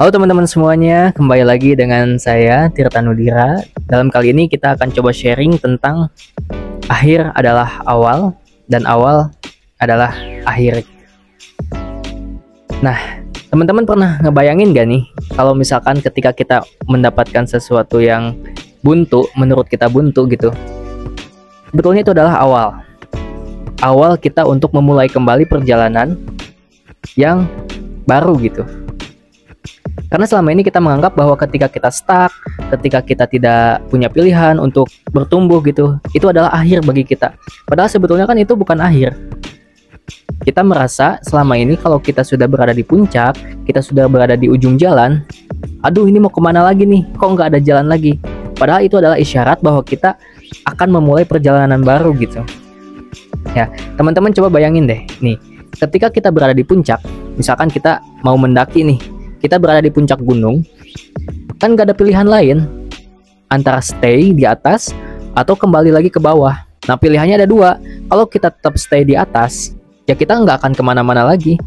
Halo teman-teman semuanya, kembali lagi dengan saya Tirta Nudira. Dalam kali ini kita akan coba sharing tentang akhir adalah awal dan awal adalah akhir. Nah, teman-teman pernah ngebayangin gak nih kalau misalkan ketika kita mendapatkan sesuatu yang buntu, menurut kita buntu gitu, sebetulnya itu adalah awal kita untuk memulai kembali perjalanan yang baru gitu. Karena selama ini kita menganggap bahwa ketika kita stuck, ketika kita tidak punya pilihan untuk bertumbuh gitu, itu adalah akhir bagi kita. Padahal sebetulnya kan itu bukan akhir. Kita merasa selama ini kalau kita sudah berada di puncak, kita sudah berada di ujung jalan, aduh ini mau kemana lagi nih, kok nggak ada jalan lagi. Padahal itu adalah isyarat bahwa kita akan memulai perjalanan baru gitu. Ya, teman-teman coba bayangin deh, nih, ketika kita berada di puncak, misalkan kita mau mendaki nih, kita berada di puncak gunung, kan gak ada pilihan lain antara stay di atas atau kembali lagi ke bawah. Nah pilihannya ada dua. Kalau kita tetap stay di atas, ya kita nggak akan kemana-mana lagi.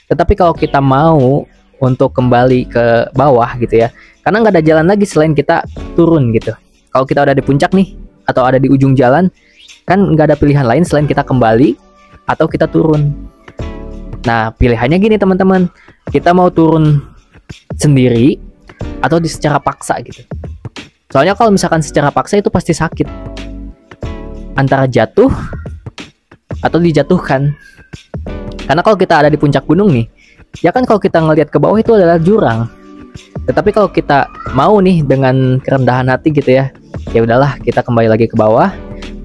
Tetapi kalau kita mau untuk kembali ke bawah gitu ya, karena nggak ada jalan lagi selain kita turun gitu. Kalau kita udah di puncak nih atau ada di ujung jalan, kan nggak ada pilihan lain selain kita kembali atau kita turun. Nah pilihannya gini teman-teman, kita mau turun sendiri atau secara paksa gitu. Soalnya kalau misalkan secara paksa itu pasti sakit, antara jatuh atau dijatuhkan. Karena kalau kita ada di puncak gunung nih, ya kan kalau kita ngelihat ke bawah itu adalah jurang. Tetapi kalau kita mau nih dengan kerendahan hati gitu ya, ya udahlah kita kembali lagi ke bawah,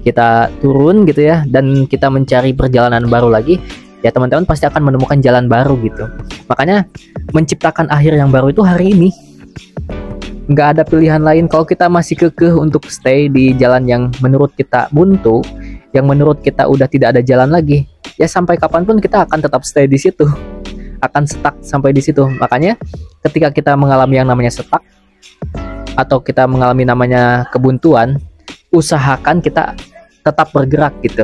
kita turun gitu ya, dan kita mencari perjalanan baru lagi. Ya teman-teman pasti akan menemukan jalan baru gitu. Makanya menciptakan akhir yang baru itu hari ini. Nggak ada pilihan lain. Kalau kita masih kekeh untuk stay di jalan yang menurut kita buntu, yang menurut kita udah tidak ada jalan lagi, ya sampai kapanpun kita akan tetap stay di situ, akan stuck sampai di situ. Makanya ketika kita mengalami yang namanya stuck atau kita mengalami namanya kebuntuan, usahakan kita tetap bergerak gitu,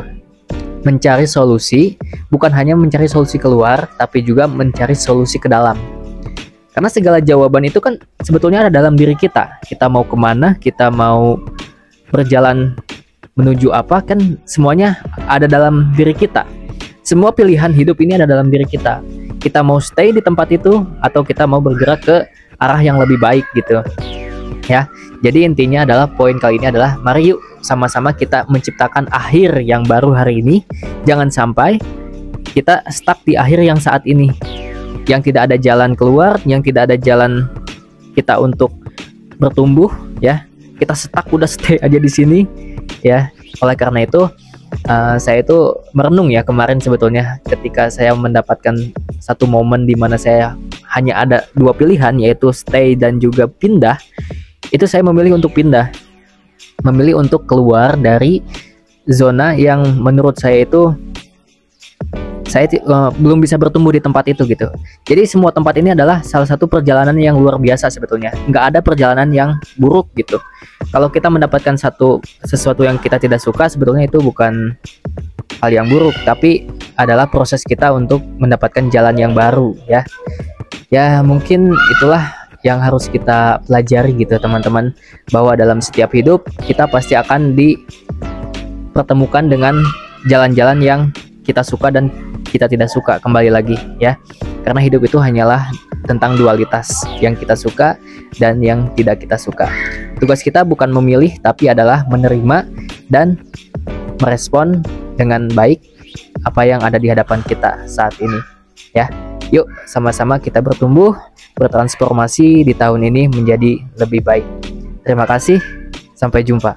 mencari solusi, bukan hanya mencari solusi keluar, tapi juga mencari solusi ke dalam. Karena segala jawaban itu kan sebetulnya ada dalam diri kita. Kita mau kemana, kita mau berjalan menuju apa, kan semuanya ada dalam diri kita. Semua pilihan hidup ini ada dalam diri kita. Kita mau stay di tempat itu, atau kita mau bergerak ke arah yang lebih baik gitu. Ya, jadi intinya adalah poin kali ini adalah mari yuk sama-sama kita menciptakan akhir yang baru hari ini. Jangan sampai kita stuck di akhir yang saat ini, yang tidak ada jalan keluar, yang tidak ada jalan kita untuk bertumbuh ya. Kita stuck, udah stay aja di sini ya. Oleh karena itu saya itu merenung ya kemarin sebetulnya ketika saya mendapatkan satu momen di mana saya hanya ada dua pilihan, yaitu stay dan juga pindah. Itu saya memilih untuk pindah, memilih untuk keluar dari zona yang menurut saya itu saya belum bisa bertumbuh di tempat itu gitu. Jadi semua tempat ini adalah salah satu perjalanan yang luar biasa sebetulnya. Nggak ada perjalanan yang buruk gitu. Kalau kita mendapatkan sesuatu yang kita tidak suka, sebetulnya itu bukan hal yang buruk, tapi adalah proses kita untuk mendapatkan jalan yang baru ya. Ya mungkin itulah yang harus kita pelajari gitu teman-teman, bahwa dalam setiap hidup kita pasti akan dipertemukan dengan jalan-jalan yang kita suka dan kita tidak suka kembali lagi ya. Karena hidup itu hanyalah tentang dualitas, yang kita suka dan yang tidak kita suka. Tugas kita bukan memilih, tapi adalah menerima dan merespon dengan baik apa yang ada di hadapan kita saat ini ya. Yuk sama-sama kita bertumbuh, bertransformasi di tahun ini menjadi lebih baik. Terima kasih, sampai jumpa.